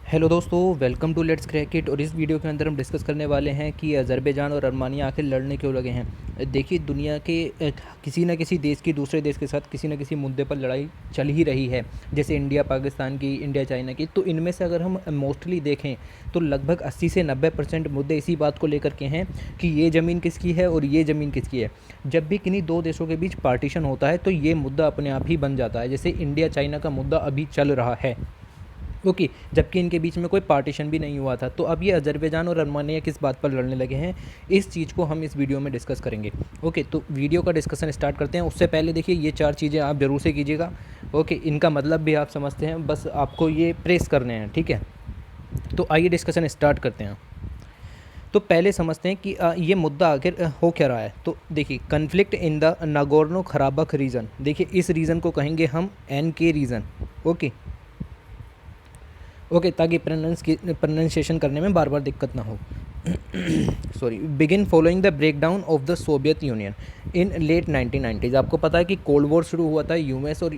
Hello दोस्तों, welcome to let's crack it. और इस वीडियो के अंदर हम डिस्कस करने वाले हैं कि अज़रबैजान और अर्मानिया आखिर लड़ने क्यों लगे हैं। देखिए, दुनिया के किसी न किसी देश की दूसरे देश के साथ किसी न किसी मुद्दे पर लड़ाई चल ही रही है। जैसे इंडिया पाकिस्तान की, इंडिया चाइना की। तो इनमें से अगर हम मोस्टली देखें तो लगभग 80 से 90% मुद्दे इसी बात को लेकर के हैं कि ये ज़मीन किसकी है और ये ज़मीन किसकी है। जब भी किन्हीं दो देशों के बीच पार्टीशन होता है तो ये मुद्दा अपने आप ही बन जाता है। जैसे इंडिया चाइना का मुद्दा अभी चल रहा है, ओके, जबकि इनके बीच में कोई पार्टीशन भी नहीं हुआ था। तो अब ये अज़रबैजान और अर्मानिया किस बात पर लड़ने लगे हैं, इस चीज़ को हम इस वीडियो में डिस्कस करेंगे। ओके, तो वीडियो का डिस्कशन स्टार्ट करते हैं। उससे पहले देखिए, ये 4 चीज़ें आप ज़रूर से कीजिएगा। ओके, इनका मतलब भी आप समझते हैं, बस आपको ये प्रेस करने हैं, ठीक है। तो आइए डिस्कशन स्टार्ट करते हैं। तो पहले समझते हैं कि ये मुद्दा आखिर हो क्या रहा है। तो देखिए, conflict in the Nagorno Karabakh region. देखिए, इस रीजन को कहेंगे हम NK रीजन। ओके ओके, ताकि प्रोनाउंसिएशन करने में बार बार दिक्कत ना हो। Sorry. Begin following the break down of the Soviet Union in late 1990s। आपको पता है कि कोल्ड वॉर शुरू हुआ था US और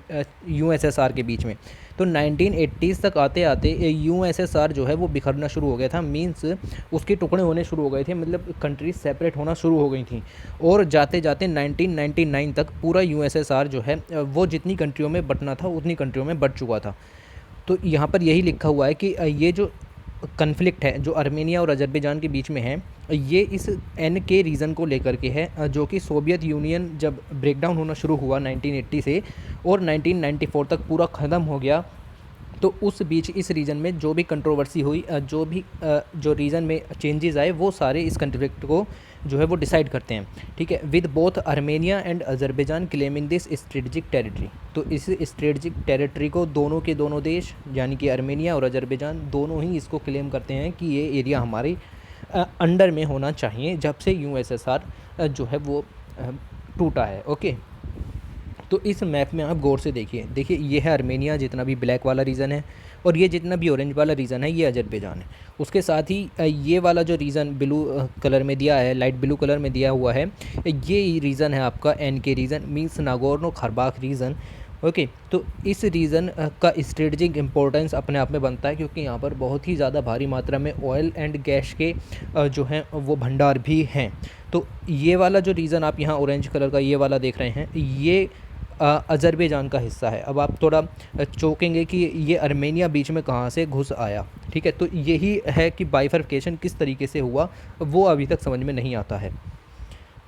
USSR के बीच में। तो 1980s तक आते आते USSR जो है वो बिखरना शुरू हो गया था। मींस उसके टुकड़े होने शुरू हो गए थे, मतलब कंट्रीज सेपरेट होना शुरू हो गई थी। और जाते जाते 1999 तक पूरा USSR जो है वो जितनी कंट्रियों में बंटना था उतनी कंट्रियों में बंट चुका था। तो यहाँ पर यही लिखा हुआ है कि ये जो कन्फ्लिक्ट है जो अर्मेनिया और अज़रबैजान के बीच में है, ये इस NK रीज़न को लेकर के है, जो कि सोवियत यूनियन जब ब्रेकडाउन होना शुरू हुआ 1980 से और 1994 तक पूरा ख़त्म हो गया। तो उस बीच इस रीजन में जो भी कंट्रोवर्सी हुई, जो रीजन में चेंजेस आए, वो सारे इस कन्फ्लिक्ट को जो है वो डिसाइड करते हैं, ठीक है। With both Armenia and Azerbaijan claiming this strategic territory. तो इस स्ट्रेटजिक टेरिटरी को दोनों के दोनों देश यानी कि अर्मेनिया और अज़रबैजान दोनों ही इसको क्लेम करते हैं कि ये एरिया हमारे अंडर में होना चाहिए जब से USSR जो है वो टूटा है। ओके, तो इस मैप में आप गौर से देखिए ये है अर्मेनिया, जितना भी ब्लैक वाला रीजन है, और ये जितना भी ऑरेंज वाला रीजन है ये अज़रबैजान है। उसके साथ ही ये वाला जो रीजन ब्लू कलर में दिया है, लाइट ब्लू कलर में दिया हुआ है, ये रीजन है आपका NK region, means Nagorno Karabakh region. Okay, तो इस रीजन का स्ट्रेटजिक इम्पोर्टेंस अपने आप में बनता है, क्योंकि यहाँ पर बहुत ही ज़्यादा भारी मात्रा में ऑयल एंड गैस के जो हैं वो भंडार भी हैं। तो ये वाला जो रीज़न आप यहाँ ऑरेंज कलर का ये वाला देख रहे हैं, ये अज़रबैजान का हिस्सा है। अब आप थोड़ा चौंकेंगे कि ये अर्मेनिया बीच में कहाँ से घुस आया, ठीक है। तो यही है कि बाइफर्केशन किस तरीके से हुआ, वो अभी तक समझ में नहीं आता है।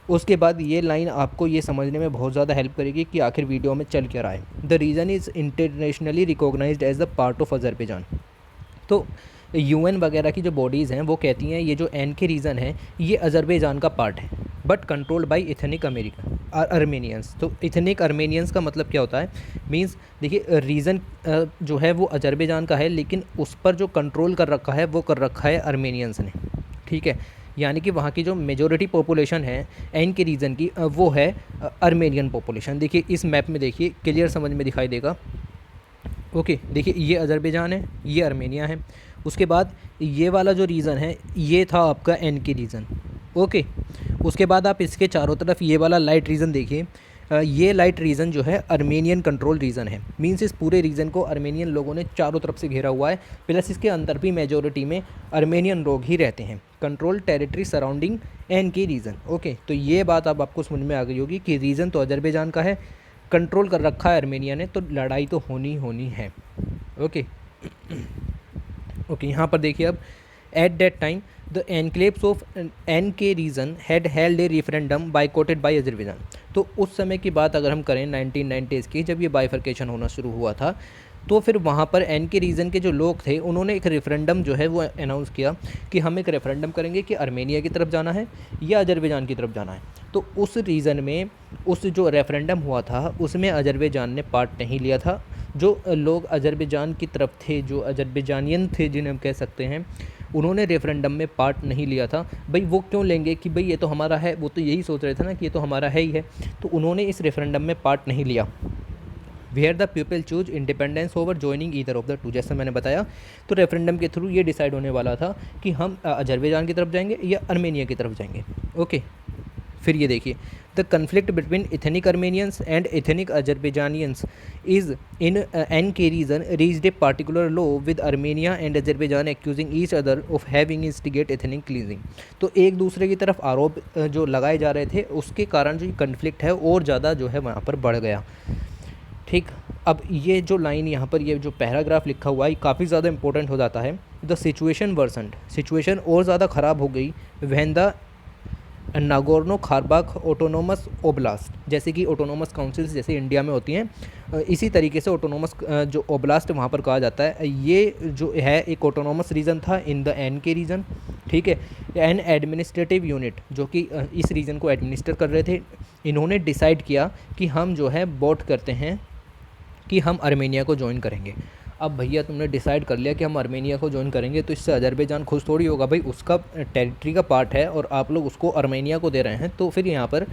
उसके बाद ये लाइन आपको ये समझने में बहुत ज़्यादा हेल्प करेगी कि आखिर वीडियो में चल क्या रहा है। The region is internationally recognised as the part of Azerbaijan. तो UN वगैरह की जो बॉडीज़ हैं वो कहती हैं ये जो NK रीजन है ये अज़रबैजान का पार्ट है, but controlled by ethnic Armenians. तो इथनिक अर्मेनियंस का मतलब क्या होता है, मींस देखिए रीजन जो है वो अज़रबैजान का है, लेकिन उस पर जो कंट्रोल कर रखा है वो कर रखा है अर्मेनियंस ने, ठीक है। यानी कि वहाँ की जो मेजॉरिटी पॉपुलेशन है NK रीजन की, वो है अर्मेनियन पॉपुलेशन। देखिए इस मैप में देखिए क्लियर समझ में दिखाई देगा। ओके, देखिए ये अज़रबैजान है, ये अर्मेनिया है। उसके बाद ये वाला जो रीज़न है ये था आपका NK रीजन। ओके, उसके बाद आप इसके चारों तरफ ये वाला लाइट रीजन देखिए, ये लाइट रीजन जो है अर्मेनियन कंट्रोल रीजन है। मींस इस पूरे रीजन को अर्मेनियन लोगों ने चारों तरफ से घेरा हुआ है, प्लस इसके अंदर भी मेजॉरिटी में अर्मेनियन लोग ही रहते हैं। Control territory surrounding NK region. Okay, तो ये बात अब आपको समझ में आ गई होगी कि रीजन तो अज़रबैजान का है, कंट्रोल कर रखा है अर्मेनिया ने, तो लड़ाई तो होनी है। ओके ओके, यहाँ पर देखिए अब at that time the enclaves of NK region had held a referendum boycotted by Azerbaijan. तो उस समय की बात अगर हम करें 1990s की, जब ये बाइफर्केशन होना शुरू हुआ था, तो फिर वहाँ पर NK रीजन के जो लोग थे उन्होंने एक रेफरेंडम जो है वो अनाउंस किया कि हम एक रेफरेंडम करेंगे कि अर्मेनिया की तरफ जाना है या अज़रबैजान की तरफ जाना है। तो उस रीजन में उस जो रेफरेंडम हुआ था उसमें अज़रबैजान ने पार्ट नहीं लिया था। जो लोग अज़रबैजान की तरफ थे, जो अज़रबैजानियन थे जिन्हें हम कह सकते हैं, उन्होंने रेफरेंडम में पार्ट नहीं लिया था। भाई वो क्यों लेंगे कि भाई ये तो हमारा है, वो तो यही सोच रहे थे ना कि ये तो हमारा है ही है। तो उन्होंने इस रेफरेंडम में पार्ट नहीं लिया। Where the people choose independence over joining either of the two, जैसे मैंने बताया। तो रेफरेंडम के थ्रू ये डिसाइड होने वाला था कि हम अज़रबैजान की तरफ जाएंगे या अर्मेनिया की तरफ जाएंगे। ओके, फिर ये देखिए, the conflict between ethnic Armenians and ethnic Azerbaijanians is in N K region reached a particular low with Armenia and Azerbaijan accusing each other of having instigate ethnic cleansing. तो एक दूसरे की तरफ आरोप जो लगाए जा रहे थे उसके कारण जो कन्फ्लिक्ट है और ज़्यादा जो है वहाँ पर बढ़ गया। ठीक, अब ये जो लाइन यहाँ पर ये जो पैराग्राफ लिखा हुआ है काफ़ी ज़्यादा इंपॉर्टेंट हो जाता है। द सिचुएशन वर्सनड, सिचुएशन और ज़्यादा ख़राब हो गई when the Nagorno Karabakh autonomous oblast, जैसे कि ऑटोनोमस काउंसिल्स जैसे इंडिया में होती हैं इसी तरीके से ऑटोनोमस जो ओब्लास्ट वहाँ पर कहा जाता है, ये जो है एक ऑटोनोमस रीजन था in the N K reason. ठीक है, एन एडमिनिस्ट्रेटिव यूनिट जो कि इस रीजन को एडमिनिस्टर कर रहे थे, इन्होंने डिसाइड किया कि हम जो है वोट करते हैं कि हम अर्मेनिया को ज्वाइन करेंगे। अब भैया तुमने डिसाइड कर लिया कि हम अर्मेनिया को ज्वाइन करेंगे तो इससे अजरबैजान खुश थोड़ी होगा, भाई उसका टेरिटरी का पार्ट है और आप लोग उसको अर्मेनिया को दे रहे हैं, तो फिर यहाँ पर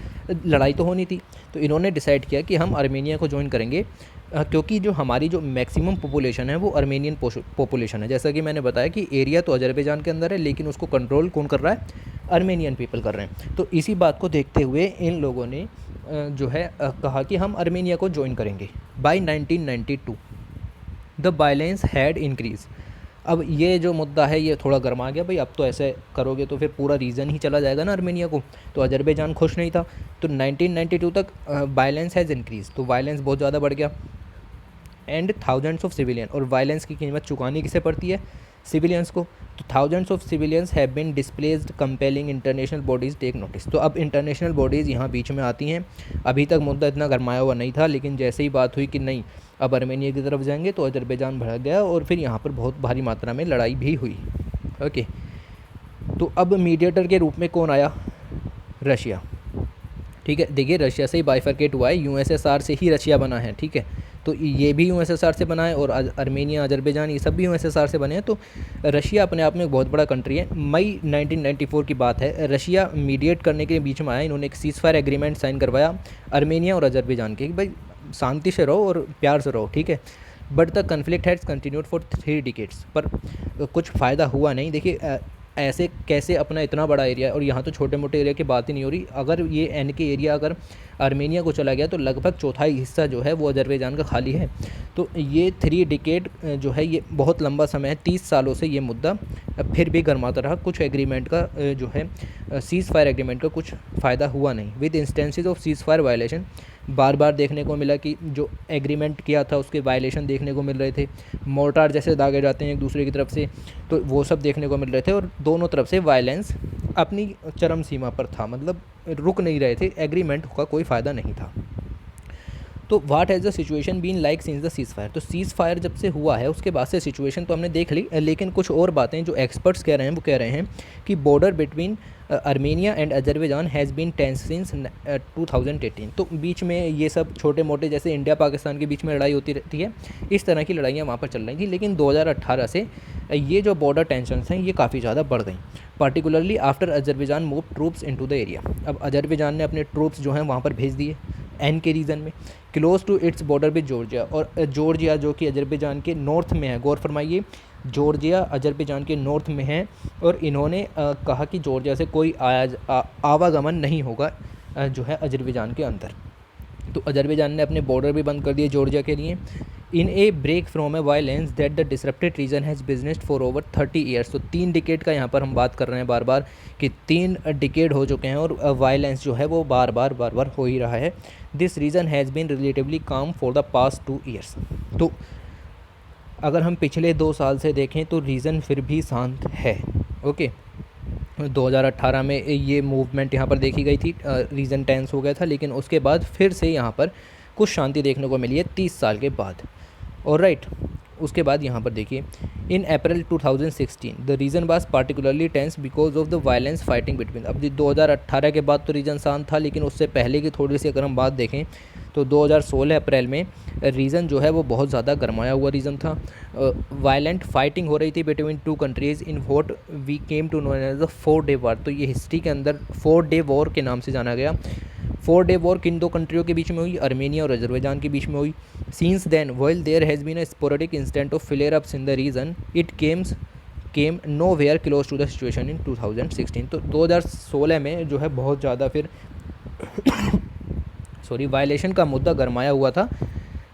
लड़ाई तो होनी थी। तो इन्होंने डिसाइड किया कि हम अर्मेनिया को ज्वाइन करेंगे क्योंकि जो हमारी जो मैक्सिमम पॉपुलेशन है वो अर्मेनियन पॉपुलेशन है। जैसा कि मैंने बताया कि एरिया तो अजरबैजान के अंदर है लेकिन उसको कंट्रोल कौन कर रहा है, अर्मेनियन पीपल कर रहे हैं। तो इसी बात को देखते हुए इन लोगों ने जो है कहा कि हम अर्मेनिया को ज्वाइन करेंगे। By 1992 the violence had increase. अब ये जो मुद्दा है ये थोड़ा गर्मा गया, भाई अब तो ऐसे करोगे तो फिर पूरा रीजन ही चला जाएगा ना अर्मेनिया को, तो अजरबैजान खुश नहीं था। तो 1992 तक वायलेंस हैज़ इंक्रीज, तो वायलेंस बहुत ज़्यादा बढ़ गया। एंड थाउजेंड्स ऑफ सिविलियन, और वायलेंस की कीमत चुकानी किसे पड़ती है, सिविलियंस को। तो thousands of civilians have been displaced compelling international bodies take notice. तो अब इंटरनेशनल बॉडीज़ यहाँ बीच में आती हैं। अभी तक मुद्दा इतना गरमाया हुआ नहीं था, लेकिन जैसे ही बात हुई कि नहीं अब अर्मेनिया की तरफ जाएंगे तो अजरबैजान भड़क गया और फिर यहाँ पर बहुत भारी मात्रा में लड़ाई भी हुई। ओके, तो अब मीडिएटर के रूप में कौन आया, रशिया। ठीक है, देखिए रशिया से ही बाइफरकेट हुआ है, यूएसएसआर से ही रशिया बना है। ठीक है, तो ये भी यूएसएसआर से बना है और अर्मेनिया अजरबैजान ये सब भी यूएसएसआर से बने हैं। तो रशिया अपने आप में एक बहुत बड़ा कंट्री है। मई 1994 की बात है, रशिया मीडिएट करने के बीच में आया, इन्होंने एक सीज़ फायर एग्रीमेंट साइन करवाया अर्मेनिया और अजरबैजान के, भाई शांति से रहो और प्यार से रहो। ठीक है, but the conflict has continued for 3 decades, पर कुछ फ़ायदा हुआ नहीं। देखिए ऐसे कैसे अपना इतना बड़ा एरिया, और यहाँ तो छोटे मोटे एरिया की बात ही नहीं हो रही, अगर ये एन के एरिया अगर अर्मेनिया को चला गया तो लगभग चौथाई हिस्सा जो है वो अजरबैजान का खाली है। तो ये 3 डिकेड जो है ये बहुत लंबा समय है, 30 सालों से ये मुद्दा फिर भी गर्माता रहा। कुछ एग्रीमेंट का जो है सीज़ फायर एग्रीमेंट का कुछ फ़ायदा हुआ नहीं। With instances of ceasefire violation, बार बार देखने को मिला कि जो एग्रीमेंट किया था उसके वायलेशन देखने को मिल रहे थे। मोर्टार जैसे दागे जाते हैं एक दूसरे की तरफ से, तो वो सब देखने को मिल रहे थे और दोनों तरफ से वायलेंस अपनी चरम सीमा पर था, मतलब रुक नहीं रहे थे, एग्रीमेंट का कोई फ़ायदा नहीं था। तो what has the situation been like since the ceasefire, तो सीज़ फायर जब से हुआ है उसके बाद से सिचुएशन तो हमने देख ली, लेकिन कुछ और बातें जो एक्सपर्ट्स कह रहे हैं वो कह रहे हैं कि border between Armenia and Azerbaijan has been tense since 2018। तो बीच में ये सब छोटे मोटे जैसे इंडिया पाकिस्तान के बीच में लड़ाई होती रहती है, इस तरह की लड़ाइयाँ वहाँ पर चल रही थी, लेकिन 2018 से ये जो बॉर्डर टेंशन्स हैं ये काफ़ी ज़्यादा बढ़ गई, particularly after Azerbaijan move troops into the area. अब अजरबैजान ने अपने ट्रूप्स जो हैं वहाँ पर भेज दिए एन के रीजन में, close to its border with Georgia, और जॉर्जिया जो कि अजरबैजान के नॉर्थ में है, गौर फरमाइए जॉर्जिया अजरबैजान के नॉर्थ में है, और इन्होंने कहा कि जॉर्जिया से कोई आवागमन नहीं होगा जो है अजरबैजान के अंदर। तो अजरबैजान ने अपने बॉर्डर भी बंद कर दिए जॉर्जिया के लिए। In a break from a violence that the disrupted region has witnessed for over 30 years. तो 3 डिकेड का यहाँ पर हम बात कर रहे हैं बार बार कि 3 डिकेड हो चुके हैं और वायलेंस जो है वो बार बार हो ही रहा है। This region has been relatively calm for the past 2 years. तो अगर हम पिछले 2 साल से देखें तो रीज़न फिर भी शांत है। ओके, 2018 में ये मूवमेंट यहाँ पर देखी गई थी, रीजन टेंस हो गया था, लेकिन उसके बाद फिर से यहाँ पर कुछ शांति देखने को मिली है 30 साल के बाद। और राइट, उसके बाद यहाँ पर देखिए in April 2016 the region was particularly tense because of the violence fighting between. अब 2018 के बाद तो रीज़न शांत था, लेकिन उससे पहले की थोड़ी सी अगर हम बात देखें तो 2016 अप्रैल में रीज़न जो है वो बहुत ज़्यादा गरमाया हुआ रीज़न था। वायलेंट फाइटिंग हो रही थी between 2 countries in what we came to know as the 4 day war. तो ये हिस्ट्री के अंदर 4 डे वॉर के नाम से जाना गया। 4 डे वॉर किन 2 कंट्रियों के बीच में हुई, अर्मेनिया और अजरबैजान के बीच में हुई। Since then while there has been a sporadic incident of flare ups in the region it came nowhere close to the situation in 2016। तो 2016 में जो है बहुत ज़्यादा फिर सॉरी वायलेशन का मुद्दा गरमाया हुआ था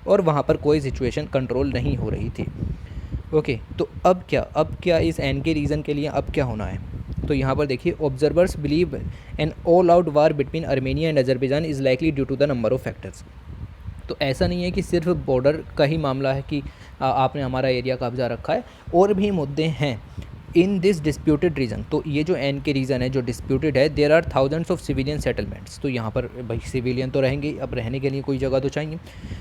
और वहाँ पर कोई सिचुएशन कंट्रोल नहीं हो रही थी। ओके, तो अब क्या इस एन के रीज़न के लिए अब क्या होना है? तो यहाँ पर देखिए, observers believe an all out war between Armenia and Azerbaijan is likely due to the number of factors. तो ऐसा नहीं है कि सिर्फ बॉर्डर का ही मामला है कि आपने हमारा एरिया कब्जा रखा है, और भी मुद्दे हैं इन दिस डिस्प्यूटेड रीजन। तो ये जो एन के रीज़न है जो डिस्प्यूटेड है, there are thousands of civilian settlements. तो यहाँ पर भाई सिविलियन तो रहेंगे, अब रहने के लिए कोई जगह तो चाहिए।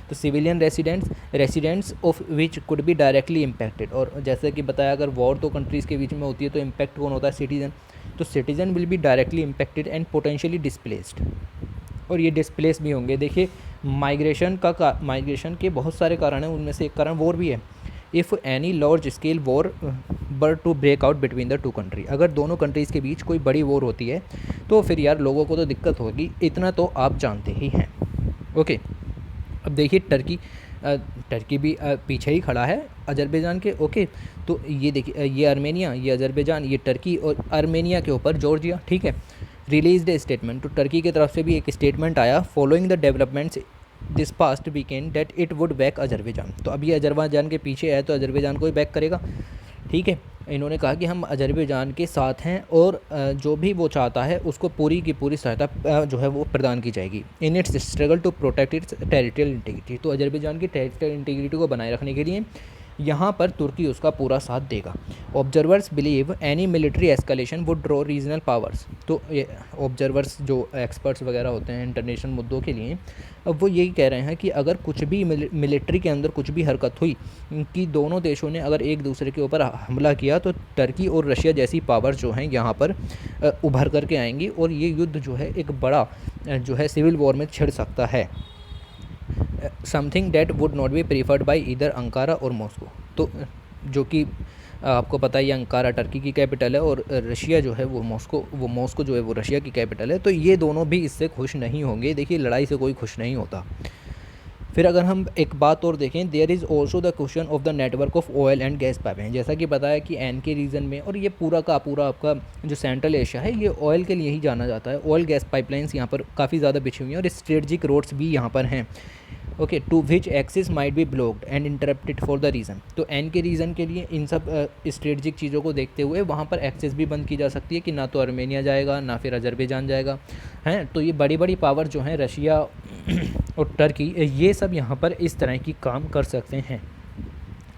तो civilian residents of which could be directly impacted. और जैसे कि बताया, अगर वॉर तो कंट्रीज़ के बीच में होती है तो इम्पैक्ट कौन होता है? सिटीजन। तो citizen will be directly impacted and potentially displaced, और ये डिस्प्लेस भी होंगे। देखिए, माइग्रेशन के बहुत सारे कारण हैं, उनमें से एक कारण वॉर भी है। If any large scale war were to break out between the two country, अगर दोनों कंट्रीज़ के बीच कोई बड़ी वॉर होती है तो फिर यार लोगों को तो दिक्कत होगी, इतना तो आप जानते ही हैं। ओके, अब देखिए टर्की भी पीछे ही खड़ा है अजरबैजान के। ओके, तो ये देखिए, ये आर्मेनिया, ये अजरबैजान, ये टर्की, और आर्मेनिया के ऊपर जॉर्जिया। ठीक है, रिलीज द स्टेटमेंट। तो टर्की की तरफ से भी एक स्टेटमेंट आया, following the developments this past weekend that it would back Azerbaijan. तो अब ये अजरबैजान के पीछे है तो अजरबैजान को ही बैक करेगा। ठीक है, इन्होंने कहा कि हम अजरबैजान के साथ हैं और जो भी वो चाहता है उसको पूरी की पूरी सहायता जो है वो प्रदान की जाएगी in its struggle to protect its territorial integrity. तो अजरबैजान की टेरिटोरियल इंटीग्रिटी को बनाए रखने के लिए यहाँ पर तुर्की उसका पूरा साथ देगा। Observers believe any military escalation would draw regional powers. तो ये ऑब्जर्वर्स जो एक्सपर्ट्स वगैरह होते हैं इंटरनेशनल मुद्दों के लिए, अब वो यही कह रहे हैं कि अगर कुछ भी मिलिट्री के अंदर कुछ भी हरकत हुई कि दोनों देशों ने अगर एक दूसरे के ऊपर हमला किया तो टर्की और रशिया जैसी पावर जो हैं यहाँ पर उभर करके आएंगी और ये युद्ध जो है एक बड़ा जो है सिविल वॉर में छिड़ सकता है। Something that would not be preferred by either Ankara or Moscow. तो जो कि आपको पता है, ये अंकारा टर्की की कैपिटल है और रशिया जो है वो मॉस्को जो है वो रशिया की कैपिटल है। तो ये दोनों भी इससे खुश नहीं होंगे। देखिए, लड़ाई से कोई खुश नहीं होता। फिर अगर हम एक बात और देखें, there is also the question of the network of oil and gas pipeline. जैसा कि पता है कि एन के रीजन में, और ये पूरा का पूरा आपका जो सेंट्रल एशिया है ये ऑयल के लिए ही जाना जाता है। ऑयल गैस पाइपलाइंस यहाँ पर काफ़ी ज़्यादा बिछी हुई हैं और स्ट्रेटजिक रोड्स भी यहाँ पर हैं। Okay, to which access might be blocked and interrupted for the reason. तो एन के रीज़न के लिए इन सब स्ट्रेटजिक चीज़ों को देखते हुए वहाँ पर एक्सेस भी बंद की जा सकती है कि ना तो आर्मेनिया जाएगा ना फिर अजरबैजान जाएगा, हैं। तो ये बड़ी बड़ी पावर जो हैं रशिया और टर्की, ये सब यहाँ पर इस तरह की काम कर सकते हैं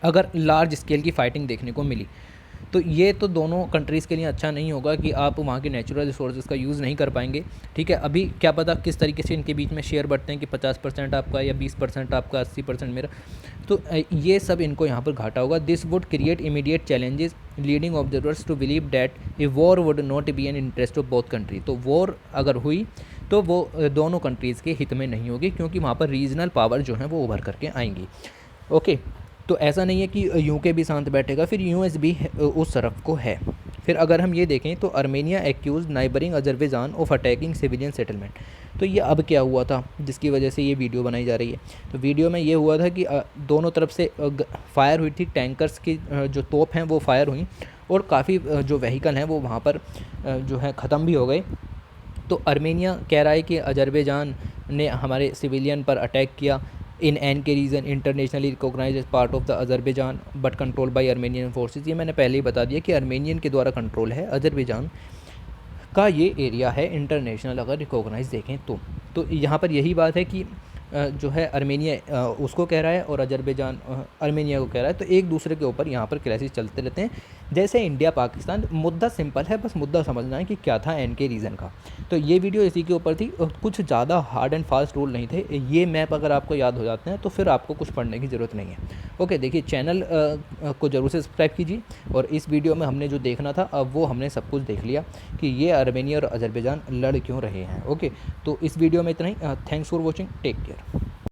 अगर लार्ज स्केल की फ़ाइटिंग देखने को मिली। तो ये तो दोनों कंट्रीज़ के लिए अच्छा नहीं होगा कि आप वहाँ के नेचुरल रिसोर्सेज का यूज़ नहीं कर पाएंगे। ठीक है, अभी क्या पता किस तरीके से इनके बीच में शेयर बढ़ते हैं कि 50% आपका या 20% आपका, 80% मेरा। तो ये सब इनको यहाँ पर घाटा होगा। This would create immediate challenges leading observers to believe that a war would not be an interest of both country. तो वॉर अगर हुई तो वो दोनों कंट्रीज़ के हित में नहीं होगी क्योंकि वहाँ पर रीजनल पावर जो है वो उभर करके आएंगी। ओके, तो ऐसा नहीं है कि यूके भी शांत बैठेगा, फिर यूएस भी उस तरफ को है। फिर अगर हम ये देखें तो Armenia accuse neighbouring Azerbaijan of attacking civilian settlement. तो ये अब क्या हुआ था जिसकी वजह से ये वीडियो बनाई जा रही है? तो वीडियो में ये हुआ था कि दोनों तरफ से फायर हुई थी, टैंकर्स की जो तोप हैं वो फायर हुई और काफ़ी जो व्हीकल हैं वो वहाँ पर जो है ख़त्म भी हो गए। तो आर्मेनिया कह रहा है कि अजरबैजान ने हमारे सिविलियन पर अटैक किया in N K region internationally recognise as part of the Azerbaijan but control by Armenian forces. ये मैंने पहले ही बता दिया कि आर्मेनियन के द्वारा कंट्रोल है, अजरबैजान का ये एरिया है इंटरनेशनल अगर रिकॉग्नाइज देखें तो यहाँ पर यही बात है कि जो है आर्मेनिया उसको कह रहा है और अजरबैजान आर्मेनिया को कह रहा है। तो एक दूसरे के ऊपर यहाँ पर क्लैशेस चलते रहते हैं जैसे इंडिया पाकिस्तान। मुद्दा सिंपल है, बस मुद्दा समझना है कि क्या था एन के रीज़न का। तो ये वीडियो इसी के ऊपर थी और कुछ ज़्यादा हार्ड एंड फास्ट रूल नहीं थे। ये मैप अगर आपको याद हो जाते हैं तो फिर आपको कुछ पढ़ने की ज़रूरत नहीं है। ओके, देखिए चैनल को ज़रूर से सब्सक्राइब कीजिए और इस वीडियो में हमने जो देखना था अब वो हमने सब कुछ देख लिया कि ये आर्मेनिया और अजरबैजान लड़ क्यों रहे हैं। ओके, तो इस वीडियो में इतना ही। Thanks for watching, take care.